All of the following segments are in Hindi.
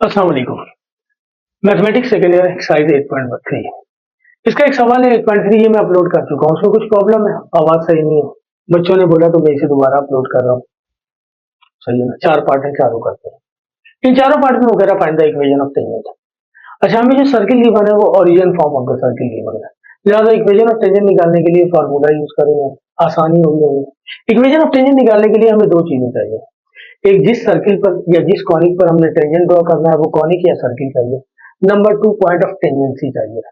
अस्सलाम वालेकुम। Mathematics second year exercise 8.3। इसका एक सवाल है 8.3, ये मैं अपलोड कर चुका हूँ। उसमें कुछ प्रॉब्लम है, आवाज सही नहीं है। बच्चों ने बोला तो मैं इसे दोबारा अपलोड कर रहा हूँ। सही है ना? 4 पार्ट है, चारों करते हैं। इन चारों पार्ट में वगैरह find the equation of tangent. अच्छा, हमें जो सर्किल गिवन है वो origin form of the circle given है। लिहाजा इक्वेशन ऑफ टेंजेंट निकालने के लिए फार्मूला यूज करेंगे, आसानी होगी हमें। इक्वेशन ऑफ टेंजेंट निकालने के लिए हमें दो चीजें चाहिए। एक, जिस सर्किल पर या जिस कॉनिक पर हमने टेंजेंट ड्रॉ करना है वो कॉनिक या सर्किल चाहिए। नंबर 2, पॉइंट ऑफ टेंजेंसी चाहिए।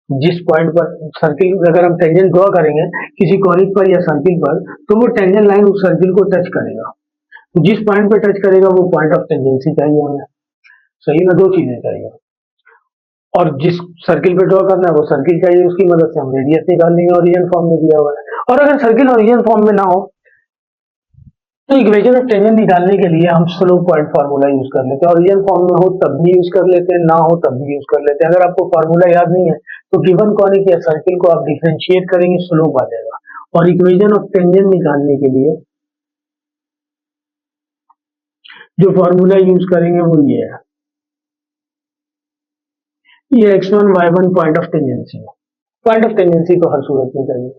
जिस पॉइंट पर सर्किल, अगर हम टेंजेंट ड्रॉ करेंगे किसी कॉनिक पर या सर्किल पर, तो वो टेंजेंट लाइन उस सर्किल को टच करेगा। जिस पॉइंट पर टच करेगा वो पॉइंट ऑफ टेंजेंसी चाहिए हमें। सही ना? दो चीजें चाहिए। और जिस सर्किल पे ड्रॉ करना है वो सर्किल चाहिए, उसकी मदद से हम रेडियस निकाल लेंगे, ओरिजिन फॉर्म में दिया हुआ है। और अगर सर्किल ओरिजिन फॉर्म में ना हो तो इक्वेशन ऑफ टेंजेंट निकालने के लिए हम स्लोप पॉइंट फार्मूला यूज कर लेते हैं। ओरिजिन फॉर्म में हो तब भी यूज कर लेते हैं, ना हो तब भी यूज कर लेते हैं। अगर आपको फार्मूला याद नहीं है तो गिवन कॉनिक या सर्किल को आप डिफरेंशिएट करेंगे, स्लोप आ जाएगा। और इक्वेशन ऑफ टेंजेंट निकालने के लिए जो फार्मूला यूज करेंगे वो ये है, ये x1 y1 point of tangency है। पॉइंट ऑफ टेंजेंसी को हर सूरत में चाहिए।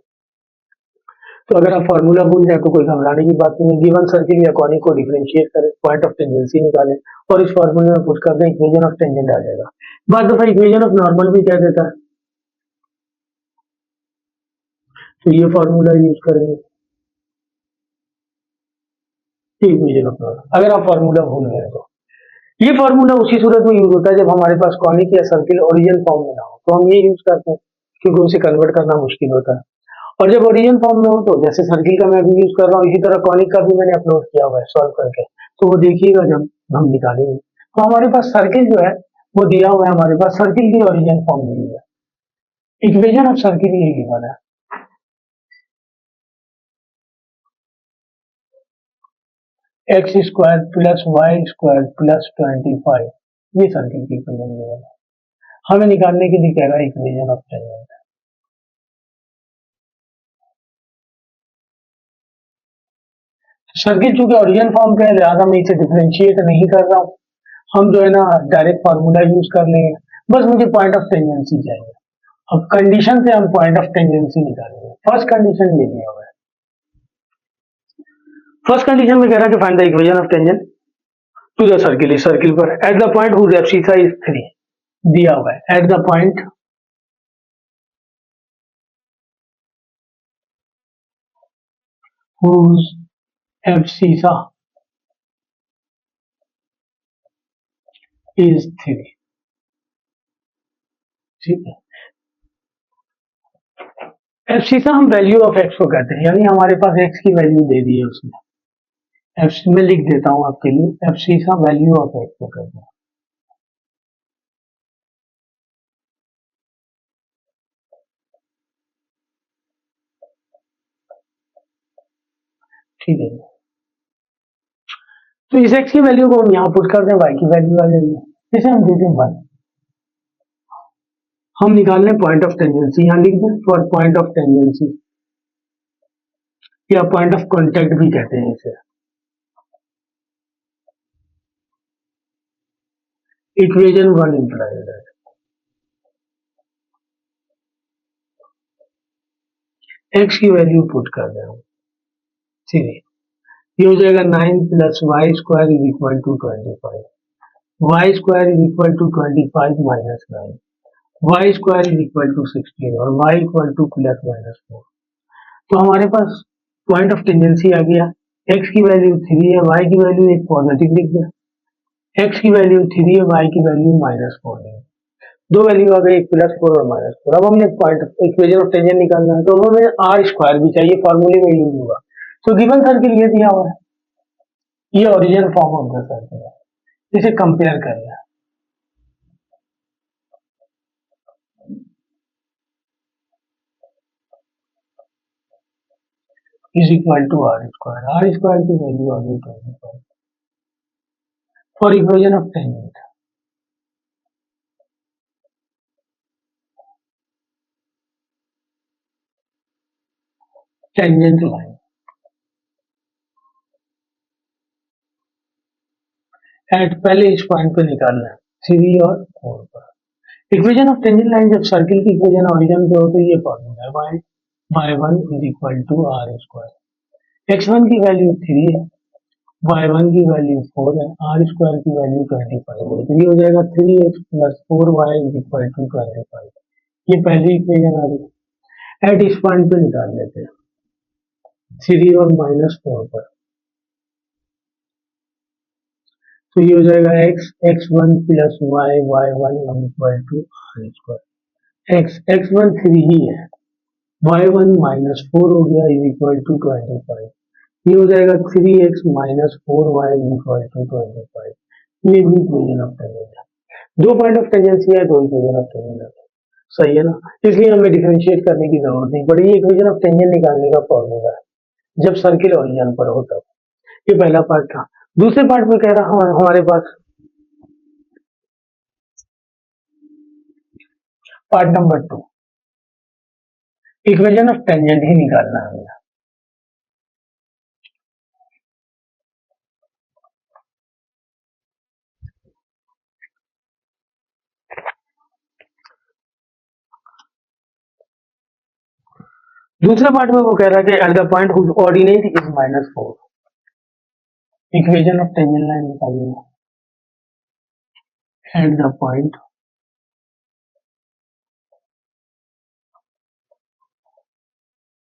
तो अगर आप फार्मूला भूल जाए तो कोई घबराने की बात नहीं है। गिवन सर्किल या कॉनिक को डिफरेंशिएट करें, पॉइंट ऑफ टेंजेंसी निकालें और इस फार्मूले में पुट कर दें, इक्वेशन ऑफ टेंजेंट आ जाएगा। बाद दफा इक्वेशन ऑफ नॉर्मल भी कह देता है, तो ये फार्मूला यूज करेंगे, इक्वेशन ऑफ नॉर्मल। अगर आप फार्मूला भूल गए तो ये फार्मूला उसी सूरत में यूज होता है जब हमारे पास कॉनिक या सर्किल ओरिजिन फॉर्म में ना हो, तो हम ये यूज करते हैं, क्योंकि उसे कन्वर्ट करना मुश्किल होता है। और जब ओरिजिन फॉर्म में हो तो जैसे सर्किल का मैं अभी यूज कर रहा हूँ, इसी तरह कॉनिक का भी मैंने अपलोड किया हुआ है सॉल्व करके, तो वो देखिएगा जब हम निकालेंगे। तो हमारे पास सर्किल जो है वो दिया हुआ है, हमारे पास सर्किल की ओरिजिन फॉर्म दी हुई है। इक्वेशन ऑफ सर्किल ये गिवन है, x square plus y square plus 25, ये सर्किल की इक्वेशन गिवन है। हमें निकालने के लिए कह रहा है इक्वेशन ऑफ टेंजेंट। सर्किल चूंकि ओरिजिन फॉर्म पे है, लिहाजा मैं इसे डिफरेंशिएट नहीं कर रहा हूँ। हम जो है ना डायरेक्ट फार्मूला यूज कर लेंगे। बस मुझे पॉइंट ऑफ टेंजेंसी चाहिए। अब कंडीशन से हम पॉइंट ऑफ टेंजेंसी निकालेंगे। फर्स्ट कंडीशन ये दिया हुआ है। फर्स्ट कंडीशन में कह रहा है कि find the equation of tangent to the circle, इस सर्किल पर at the point whose abscissa is 3 दिया हुआ है। At the point whose abscissa is 3। ठीक है, एब्सिसा हम वैल्यू ऑफ एक्स को कहते हैं, यानी हमारे पास एक्स की वैल्यू दे दी है उसने। एफ में लिख देता हूं आपके लिए, एब्सिसा वैल्यू ऑफ एक्स को कहते हैं। ठीक है, तो इस एक्स की वैल्यू को हम यहाँ पुट कर दें, वाई की वैल्यू आ जाएगी, इसे हम देते हैं 1। हम निकाल लें पॉइंट ऑफ टेंजेंसी, यहाँ लिख दें फॉर पॉइंट ऑफ टेंजेंसी, या पॉइंट ऑफ कॉन्टेक्ट भी कहते हैं इसे। इक्वेशन 1 इंप्लाइज दैट एक्स की वैल्यू पुट कर दें हम। ठीक है, ये हो जाएगा 9 plus y square is equal to 25। Y square is equal to 25 minus 9, y square is equal to 16 और y equal to plus minus 4। तो हमारे पास पॉइंट ऑफ टेंडेंसी आ गया। एक्स की वैल्यू 3 है, वाई की वैल्यू एक पॉजिटिव लिख दिया। एक्स की वैल्यू 3 है, वाई की वैल्यू -4 है। दो वैल्यू आ गई, +4 और -4। अब हमने पॉइंट इक्वेशन ऑफ टेंजेंट निकालना है, तो हमें आर स्क्वायर भी चाहिए, फॉर्मूले में यूज होगा। तो गिवन सर्किल ये दिया हुआ है, ये origin form of the circle है, इसे कंपेयर करना है। Is equal to are square, R square की वैल्यू आ गई 25 for equation of tangent. Tangent line at पहले इस पॉइंट पे निकालना है 3 और 4 पर। इक्वेशन ऑफ टेंजेंट लाइन जब सर्किल की इक्वेशन ओरिजिन पे हो तो ये फॉर्मूला है y1 is equal to are square. x1 की वैल्यू 3 है, y1 की वैल्यू 4 है, आर स्क्वायर की वैल्यू 25 है, तो ये हो जाएगा 3x plus 4y is equal to 25। ये पहली इक्वेशन आ गई। एट इस पॉइंट पे निकाल लेते हैं 3 और -4 पर, तो ये हो जाएगा x1 plus y1 equal to are square. x1 3 ही है, y1 -4 हो गया इज इक्वल टू 25। ये हो जाएगा 3x minus 4y equal to 25। ये भी इक्वेशन ऑफ टेंजेंट है। दो पॉइंट ऑफ टेंजेंसी है, दो इक्वेशन ऑफ टेंजेंट है, सही है ना। इसलिए हमें डिफरेंशिएट करने की जरूरत नहीं पड़ी। ये इक्वेशन ऑफ टेंजेंट निकालने का फॉर्मूला है जब सर्किल ओरिजिन पर हो तब। ये पहला पार्ट था। दूसरे पार्ट में कह रहा हूं हमारे पास part number 2, equation of tangent ही निकालना है हमें। दूसरे पार्ट में वो कह रहा है कि at the point whose ordinate is -4, equation of tangent line निकालनी है। At the point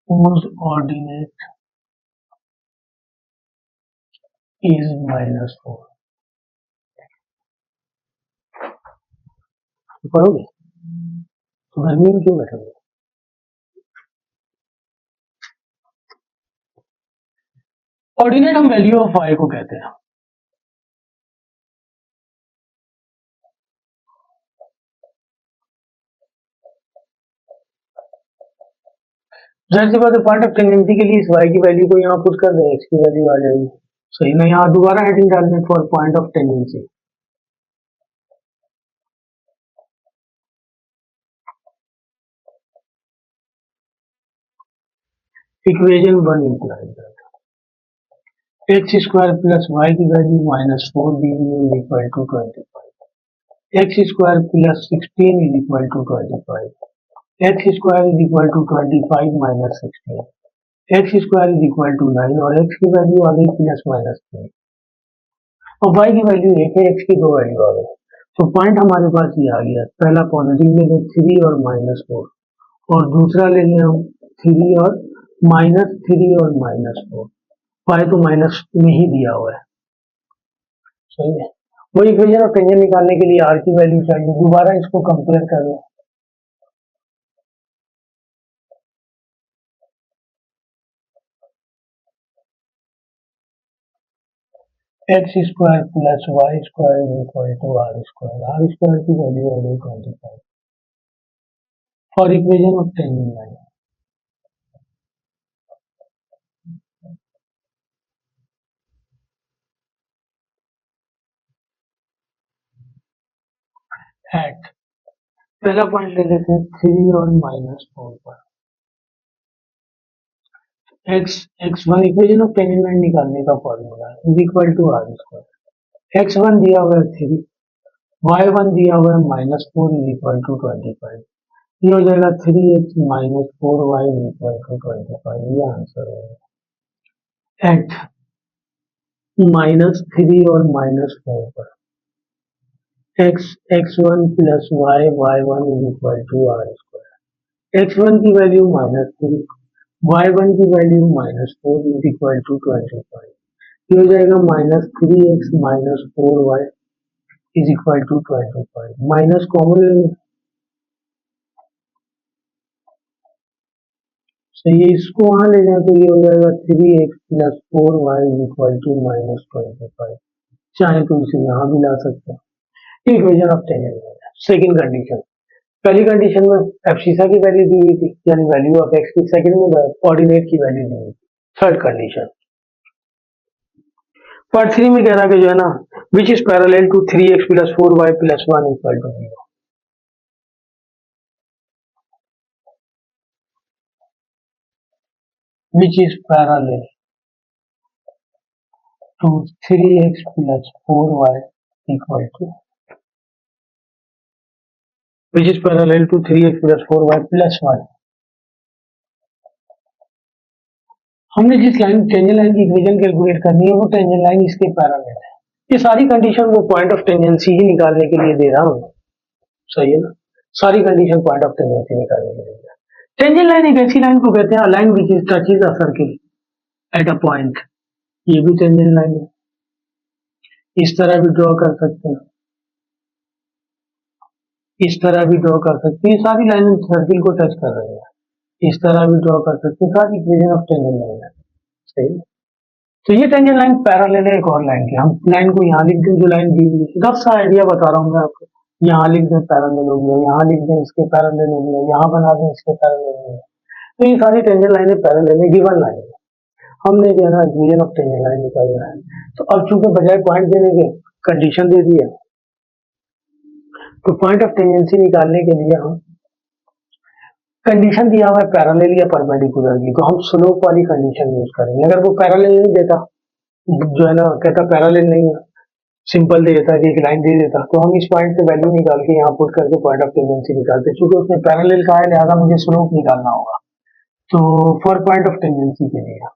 whose ordinate is -4, तो पढ़ोगे तो गर्मी में क्यों बैठोगे। ऑर्डिनेट हम वैल्यू ऑफ y को कहते हैं। जाहिर सी बात है, पॉइंट ऑफ टेंजेंसी के लिए इस y की वैल्यू को यहाँ पुट कर दें, x की वैल्यू आ जाएगी। सही ना, यहाँ दोबारा हेडिंग डाल दें for point of tendency. Equation 1 implies x square plus y की वैल्यू -4 दी is equal to 25। X square plus 16 is equal to 25। X square is equal to 25 minus 16। X square is equal to 9 और एक्स की वैल्यू आ गई +-3 और y की वैल्यू 1 है, x की दो वैल्यू आ गई। तो पॉइंट हमारे पास ये आ गया। पहला पॉजिटिव ले लें 3 और -4 और दूसरा ले लें हम 3 और -3 और -4। y तो माइनस में ही दिया हुआ है, सही है। वो इक्वेशन ऑफ टेंजेंट निकालने के लिए r की वैल्यू चाहिए। दोबारा इसको कंपेयर कर लो। X square plus y square equal to are square की वैल्यू आ गई 25 for equation of tangent line. At पहला पॉइंट ले लेते हैं 3 और -4 पर। x1 equation of tangent line निकालने का फॉर्मूला है is equal to are square. x1 दिया हुआ है 3, y1 दिया हुआ है -4 इज इक्वल टू 25। ये हो जाएगा 3x minus 4y equal to 25। ये आंसर है। एट -3 और -4 पर x1 plus y1 is equal to are square. x1 की वैल्यू -3, y1 की वैल्यू -4 इज इक्वल टू 25। ये हो जाएगा -3x minus 4y is equal to 25। Minus common ले, तो ये इसको वहां ले जाए तो ये हो जाएगा 3x plus 4y equal to -25। चाहे तो इसे यहाँ भी ला सकते हैं। Equation of tangent. Second condition, पहली कंडीशन में एब्सिसा की वैल्यू दी हुई थी, यानी वैल्यू ऑफ एक्स की। सेकंड में कोऑर्डिनेट की वैल्यू दी हुई थी। थर्ड कंडीशन पार्ट 3 में कह रहा है कि जो है ना, which is parallel to 3x plus 4y plus 1 equal to 0। which is parallel to 3x plus 4y equal to which is parallel to 3x plus 4y plus 1। हमने जिस लाइन टेंजेंट लाइन की इक्वेशन कैलकुलेट करनी है वो टेंजेंट लाइन इसके पैरेलल है। ये सारी कंडीशन वो पॉइंट ऑफ टेंजेंसी ही निकालने के लिए दे रहा हूँ, सही है ना। सारी कंडीशन पॉइंट ऑफ टेंजेंसी निकालने के लिए। टेंजेंट लाइन एक ऐसी लाइन को कहते हैं line which is touches a circle at a point. ये भी टेंजेंट लाइन है, इस तरह भी ड्रॉ कर सकते हैं, इस तरह भी ड्रॉ कर सकते हैं। सारी लाइन सर्किल को टच कर रही है, इस तरह भी ड्रॉ कर सकते हैं। सारी इक्वेशन ऑफ टेंजेंट लाइन है, सही है। तो ये टेंजेंट लाइन पैरेलल है एक और लाइन के। हम लाइन को यहाँ लिख दें, जो लाइन दी हुई है, रफ सा आइडिया बता रहा हूँ मैं आपको। यहाँ लिख दें पैरेलल हो गया, यहाँ लिख दें इसके पैरेलल हो गया, यहाँ बना दें इसके पैरेलल हो गया। तो ये सारी टेंजेंट लाइनें पैरेलल है, गिवन लाइन है। हमने जो है ना इक्वेशन ऑफ टेंजेंट लाइन निकालना है। तो अब चूंकि बजाय पॉइंट देने के कंडीशन दे दी है, तो पॉइंट ऑफ टेंजेंसी निकालने के लिए हम कंडीशन दिया हुआ है पैरेलल या परपेंडिकुलर की, तो हम स्लोप वाली कंडीशन यूज करेंगे। अगर वो पैरेलल नहीं देता, जो है ना कहता पैरेलल नहीं है, सिंपल दे देता कि एक लाइन दे देता, तो हम इस पॉइंट से वैल्यू निकाल के यहाँ पुट करके पॉइंट ऑफ टेंजेंसी निकालते। चूंकि उसने पैरेलल कहा है लिहाजा मुझे स्लोप निकालना होगा। तो फॉर पॉइंट ऑफ टेंजेंसी के लिए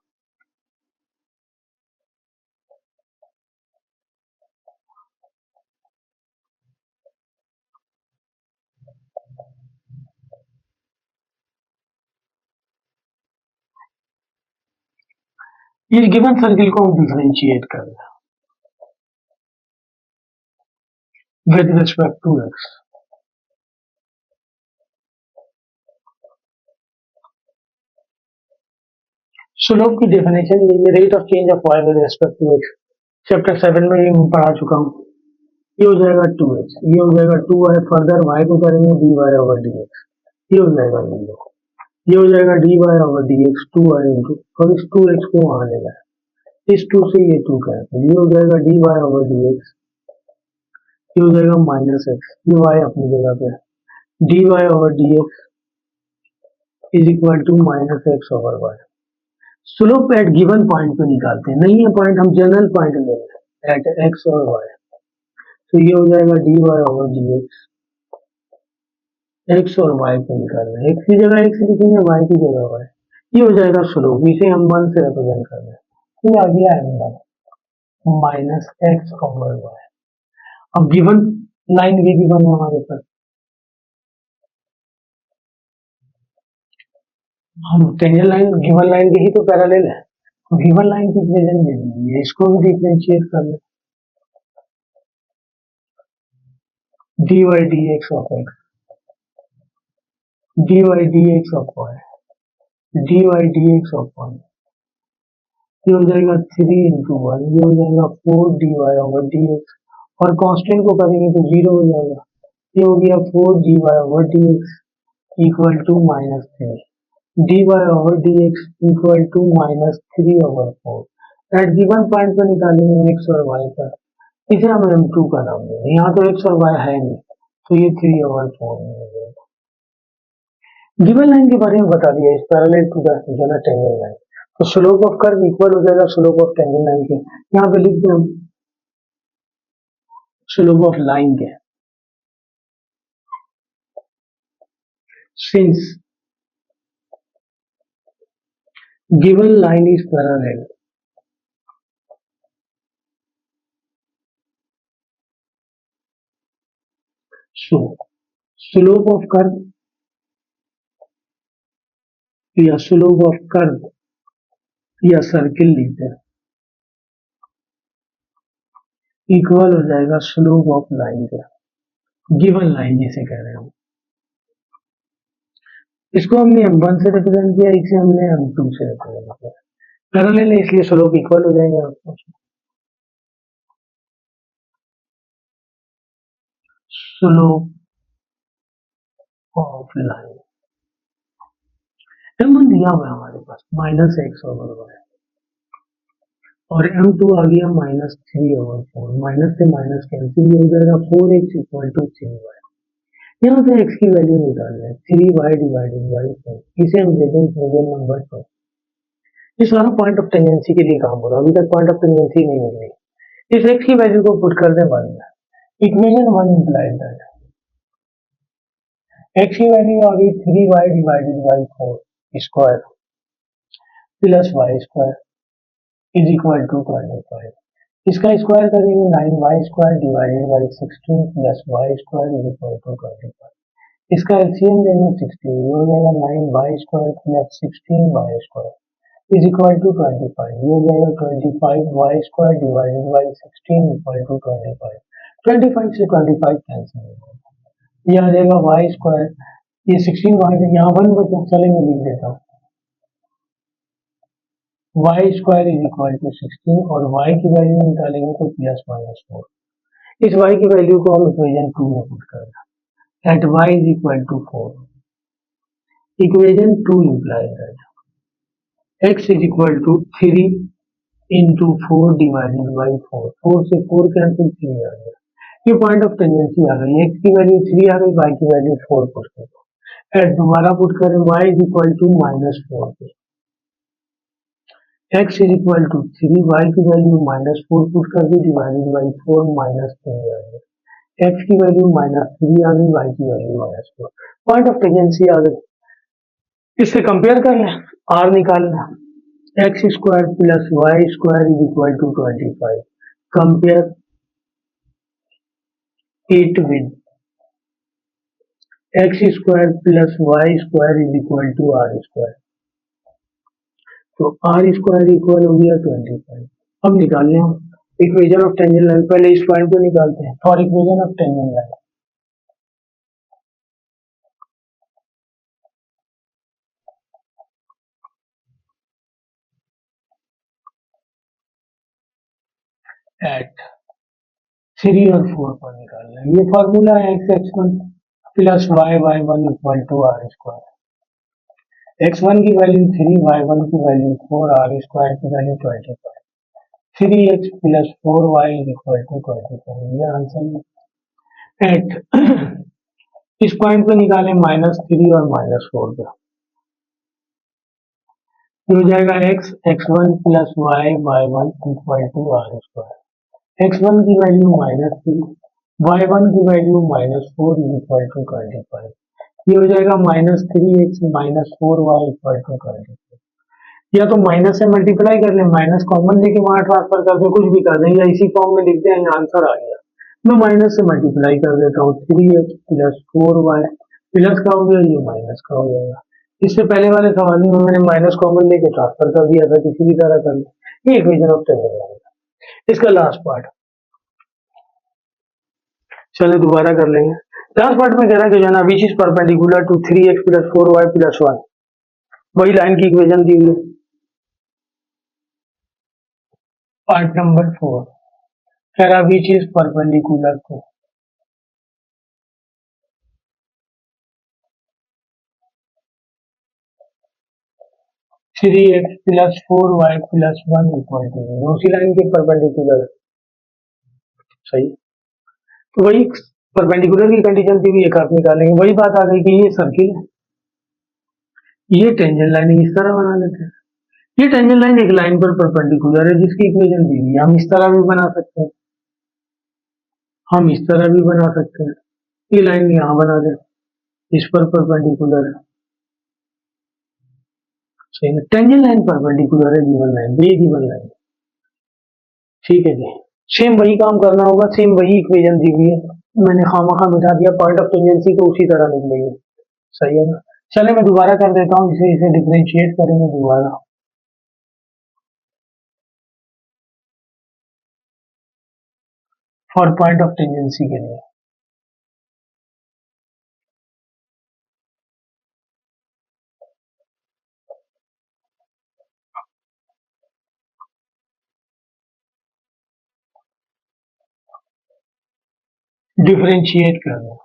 इस गिवन सर्किल को हम डिफरेंशिएट कर रहे हैं with respect to x. Slope की डेफिनेशन ये rate of change of y with respect to x, chapter 7 में ये पढ़ा चुका हूँ। ये हो जाएगा 2x, ये हो जाएगा 2y, फर्दर y को करेंगे dy ओवर dx, ये हो जाएगा 0, ये हो जाएगा dy over dx 2y into, और इस 2x को वहां लेना है, इस 2 से ये 2 कैंसिल, ये हो जाएगा dy ओवर dx, ये हो जाएगा माइनस x, ये y अपनी जगह पे है, dy over dx is equal to minus x over y। Slope at given point पे निकालते हैं, नहीं है पॉइंट, हम जनरल पॉइंट ले रहे हैं एट x और y। तो ये हो जाएगा dy ओवर dx, x और y पे निकाल रहे हैं, x की जगह x लिखेंगे, y की जगह y। ये हो जाएगा स्लोप, इसे हम 1 से रिप्रेजेंट कर रहे हैं। ये आ गया m1 minus x over y। अब गिवन लाइन भी गिवन है हमारे पास, हम टेंजेंट लाइन गिवन लाइन के ही तो पैरेलल है, गिवन लाइन की इक्वेशन दे दी है, इसको भी डिफरेंशिएट कर ले। dy dx of x, dy dx of y, dy dx of 1, ये हो जाएगा 3 इंटू 1, ये हो जाएगा 4 dy ओवर dx, और कांस्टेंट को करेंगे तो 0 हो जाएगा। ये हो गया 4 dy over dx equal to minus 3, dy over dx equal to minus 3 over 4। At given point पर निकालेंगे x और y पर, इसे हम m2 का नाम देंगे। यहाँ तो x और y है नहीं, तो ये 3 ओवर 4 में हो जाएगा। गिवन लाइन के बारे में बता दिया, इस parallel to the tangent line. तो स्लोप ऑफ कर्व इक्वल हो जाएगा स्लोप ऑफ टेंजेंट लाइन के। यहाँ पे लिख दें हम स्लोप ऑफ लाइन के, since given line is parallel so slope of curve या स्लोप ऑफ कर्व या सर्किल लिखते हैं, इक्वल हो जाएगा स्लोप ऑफ लाइन का, गिवन लाइन जिसे कह रहे हैं। इसको हमने m1 से रिप्रेजेंट किया, इसे हमने m2 से रिप्रेजेंट किया। पैरेलल है इसलिए स्लोप इक्वल हो जाएगा आपको। स्लोप ऑफ लाइन m1 दिया हुआ है हमारे पास माइनस x ओवर y, और m2 आ गया माइनस 3 ओवर 4, माइनस से माइनस कैंसिल, हो जाएगा 4x इक्वल टू 3y। यहाँ से x की वैल्यू निकाल रहे हैं 3y डिवाइडेड बाई 4, इसे हम देते हैं इक्वेशन नंबर 2। ये सारा पॉइंट ऑफ टेंजेंसी के लिए काम हो रहा है, अभी तक पॉइंट ऑफ टेंजेंसी नहीं मिल रही। इस x की वैल्यू को पुट कर दें 1 में, इक्वेशन 1 implies that x की वैल्यू आ गई 3y divided by 4 square plus y square is equal to 25। इसका स्क्वायर करेंगे 9y square divided by 16 plus y square is equal to 25। इसका एलसीएम लेंगे 16, ये हो जाएगा 9y square plus 16y square is equal to 25। ये हो जाएगा 25y square divided by 16 equal to 25। 25 से 25 कैंसिल हो जाएगा, ये आ जाएगा y स्क्वायर, ये 16y से यहाँ 1 बचा, चले मैं लिख देता हूँ y square is equal to 16 और y की वैल्यू निकालेंगे तो प्लस माइनस 4। इस y की वैल्यू को हम इक्वेशन 2 में पुट कर दें at y is equal to 4। Equation 2 implies that x is equal to 3 into 4 divided by 4। 4 से 4 कैंसिल 3 आ गया, ये पॉइंट ऑफ टेंजेंसी आ गई। x की वैल्यू 3 आ गई, y की वैल्यू 4 पुट कर दो एट दोबारा पुट करें y is equal to minus 4 पे x is equal to 3, y की वैल्यू माइनस 4 पुट कर दी डिवाइडेड बाई 4 माइनस 3 आ गया, x की वैल्यू माइनस 3 आ गई, y की value minus 4। Point of tangency आ गई, इससे कंपेयर कर लें, r निकालना x square plus y square is equal to 25। Compare it with x square plus y square is equal to are square, तो आर स्क्वायर इक्वल हो गया 25। अब निकालने हम इक्वेशन ऑफ टेंजेंट लाइन, पहले इस पॉइंट को निकालते हैं for equation of tangent line. At 3 और 4 पर निकालना है, ये फॉर्मूला है x1 plus y1 equal to are square. x1 की वैल्यू 3, y1 की वैल्यू 4, आर स्क्वायर की value 25। 3x plus 4y is equal to 25, ये आंसर है। एट इस पॉइंट पे निकालें -3 और -4 पे, हो जाएगा x1 plus y1 equal to are square. x1 की वैल्यू -3, y1 की वैल्यू -4 इज इक्वल टू 25, ये हो जाएगा -3x -4y इक्वल टू 25। या तो माइनस से मल्टीप्लाई कर लें, माइनस कॉमन लेके वहां ट्रांसफर कर दें, कुछ भी कर दें, या इसी फॉर्म में लिख दें, आंसर आ गया। मैं माइनस से मल्टीप्लाई कर देता हूँ, 3x प्लस 4y प्लस का हो गया, ये माइनस का हो जाएगा। इससे पहले वाले सवाल में मैंने माइनस कॉमन लेके ट्रांसफर कर दिया था, किसी भी तरह कर ले। ये इक्वेशन ऑफ टेंजेंट लाइन। इसका लास्ट पार्ट चले दोबारा कर लेंगे। लास्ट पार्ट में कह रहा है कि जो है ना which is perpendicular to 3x plus 4y plus 1, वही लाइन की इक्वेशन दी हुई है। पार्ट नंबर 4 कह रहा which is perpendicular to 3x plus 4y plus 1 equal to 0, उसी लाइन के परपेंडिकुलर। सही, तो वही परपेंडिकुलर की कंडीशन थी, एक आप निकालेंगे, वही बात आ गई कि ये सर्किल है, ये टेंजेंट लाइन इस तरह बना लेते हैं। ये टेंजेंट लाइन एक लाइन पर परपेंडिकुलर है जिसकी इक्वेशन दी हुई है, हम इस तरह भी बना सकते हैं, हम इस तरह भी बना सकते हैं। ये लाइन यहाँ बना दें, इस पर परपेंडिकुलर है। सही है, टेंजेंट लाइन परपेंडिकुलर है गिवन लाइन, ये गिवन लाइन। ठीक है जी, सेम वही काम करना होगा, सेम वही इक्वेशन दी हुई है, मैंने खामखा मिटा दिया, पॉइंट ऑफ टेंजेंसी को उसी तरह लिख लेंगे। सही है ना, चले मैं दोबारा कर देता हूँ, इसे डिफरेंशिएट करेंगे दोबारा। फॉर पॉइंट ऑफ टेंजेंसी के लिए डिफरेंशिएट करना,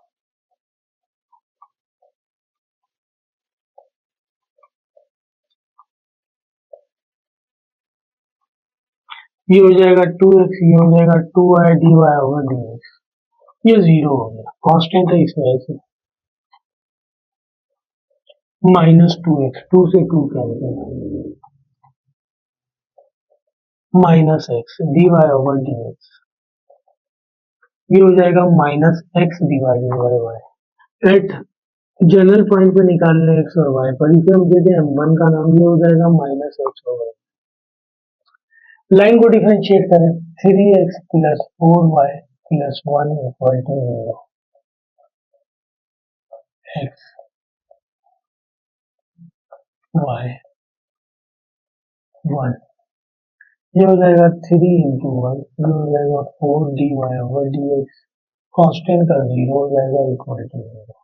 ये हो जाएगा 2x, ये हो जाएगा 2y dy ओवर dx, ये 0 हो गया, कांस्टेंट है इस वजह से। -2x, 2 से 2 cancel, -x dy over dx, ये हो जाएगा minus x divided by y. At general point पे निकालने एक्स और वाई पर, इसे हम देते हैं m1 का नाम, ये हो जाएगा माइनस एक्स और वाई। लाइन को डिफरेंशिएट करें, 3x plus 4y plus 1 equal to 0, x y 1, ये हो जाएगा 3 इंटू 1, ये हो जाएगा 4 dy ओवर dx, कांस्टेंट का 0 हो जाएगा इक्वल टू 0,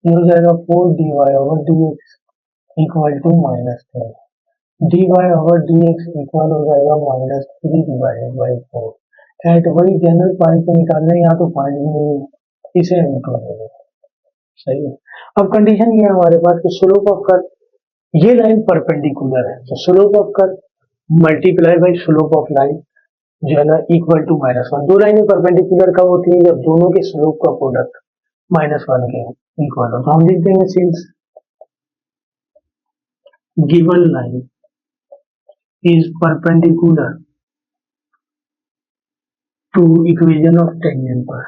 ये हो जाएगा 4 dy over dx equal to minus 3, dy over dx equal हो जाएगा माइनस 3 डिवाइडेड बाई 4। एट वही जनरल पॉइंट पे निकालना है, यहाँ तो पॉइंट भी नहीं है, इसे हम कर देंगे। सही है। अब कंडीशन ये है हमारे पास कि स्लोप ऑफ कर्व, ये लाइन परपेंडिकुलर है, तो slope of curve multiply by slope of line जो है ना इक्वल टू -1। दो लाइनें परपेंडिकुलर कब होती है? जब दोनों के स्लोप का प्रोडक्ट -1 के इक्वल हो। तो हम लिख देंगे since given line is perpendicular to equation of tangent पर,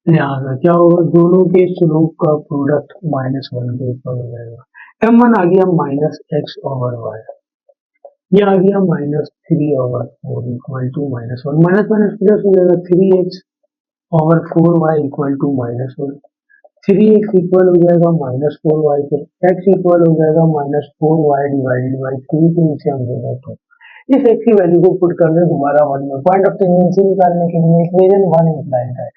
लिहाजा क्या होगा, दोनों के स्लोप का प्रोडक्ट -1 के इक्वल हो जाएगा। m1 आ गया माइनस एक्स ओवर वाई, ये आ गया -3 over 4 equal to -1, minus minus plus हो जाएगा 3x over 4y equal to -1, 3x equal हो जाएगा -4y पे, x इक्वल हो जाएगा -4y डिवाइडेड बाई 3 के नीचे हम दे देते हैं। इस x की वैल्यू को पुट करने दोबारा 1 में पॉइंट ऑफ टेंजेंसी निकालने के लिए इक्वेशन 1 इम्प्लाई दैट,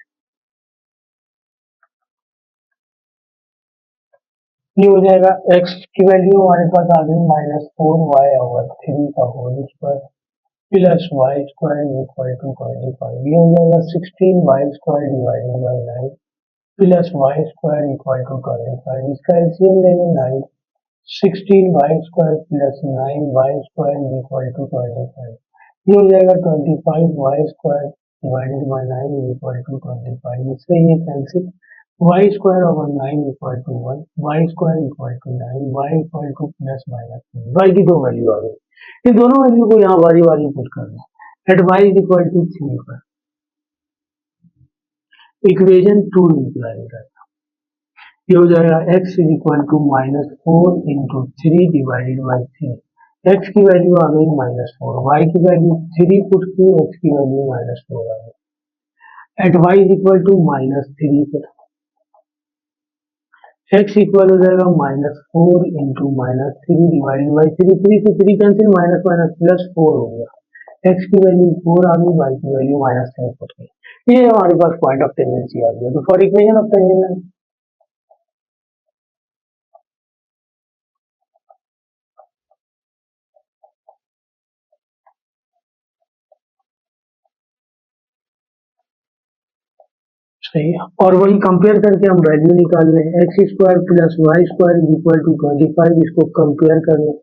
ये हो जाएगा x की वैल्यू हमारे पास आ गई -4y ओवर 3 का whole square plus y square equal to 25, ये हो जाएगा 16y square divided by 9 plus y square equal to 25, इसका एलसीएम लेंगे 9, 16y square plus 9y square equal to 25, ये हो जाएगा 25y square divided by 9 equal to 25, इससे ये cancel, y square over 9 equal to 1, y square equal to 9, y equal to plus minus 3, y की दो वैल्यू आ गई। इन दोनों वैल्यू को यहाँ बारी बारी पुट करना है। At y is equal to 3 पर इक्वेशन 2 इम्प्लाई करना, ये हो जाएगा x is equal to -4 into 3 divided by 3, x की वैल्यू आ गई -4, y की वैल्यू 3 पुट की, x की वैल्यू -4 आ गई। At y is equal to -3 पर x इक्वल हो जाएगा -4 इंटू -3 डिवाइडेड बाई 3, 3 से 3 कैंसिल, माइनस माइनस प्लस 4 हो गया, x की वैल्यू 4 आ गई, y की वैल्यू -3 पुट की, ये हमारे पास पॉइंट ऑफ टेंडेंसी आ गया। तो फॉर इक्वेशन ऑफ टेंजेंट सही है, और वही कंपेयर करके हम वैल्यू निकाल रहे हैं, x square plus y square equal to 25, इसको कंपेयर कर लें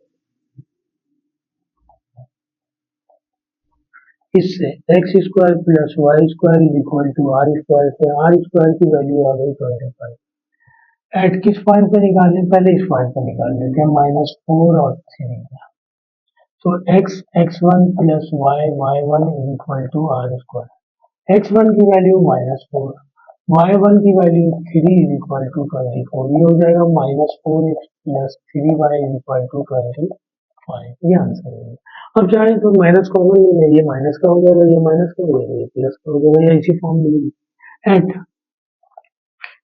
इससे, x square plus y square is equal to are square से, आर स्क्वायर की वैल्यू आ गई 25। एट किस पॉइंट पे निकालने, पहले इस पॉइंट पे निकाल लेते हैं, -4 और 3 का, तो x1 plus y1 is equal to are square, x1 की वैल्यू -4, y1 की वैल्यू 3 इज इक्वल टू 24, ये हो जाएगा -4x plus 3y is equal to 25, ये आंसर है। अब चाहे तो माइनस कॉमन ले लें, ये माइनस का हो जाएगा, ये माइनस का हो जाएगा, ये प्लस का हो जाएगा, या इसी फॉर्म मिलेगी। एट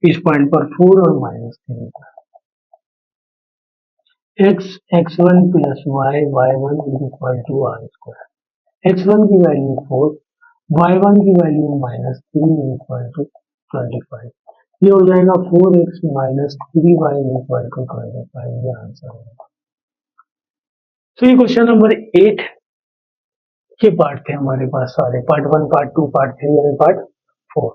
इस पॉइंट पर 4 और -3 x1 plus y1 is equal to are square, x1 की वैल्यू 4, y1 की वैल्यू -3 इज इक्वल टू 25, ये हो जाएगा 4x minus 3y is equal to 25, ये आंसर है। तो ये क्वेश्चन नंबर 8 के पार्ट थे हमारे पास सारे, पार्ट 1, पार्ट 2, पार्ट 3 और पार्ट 4।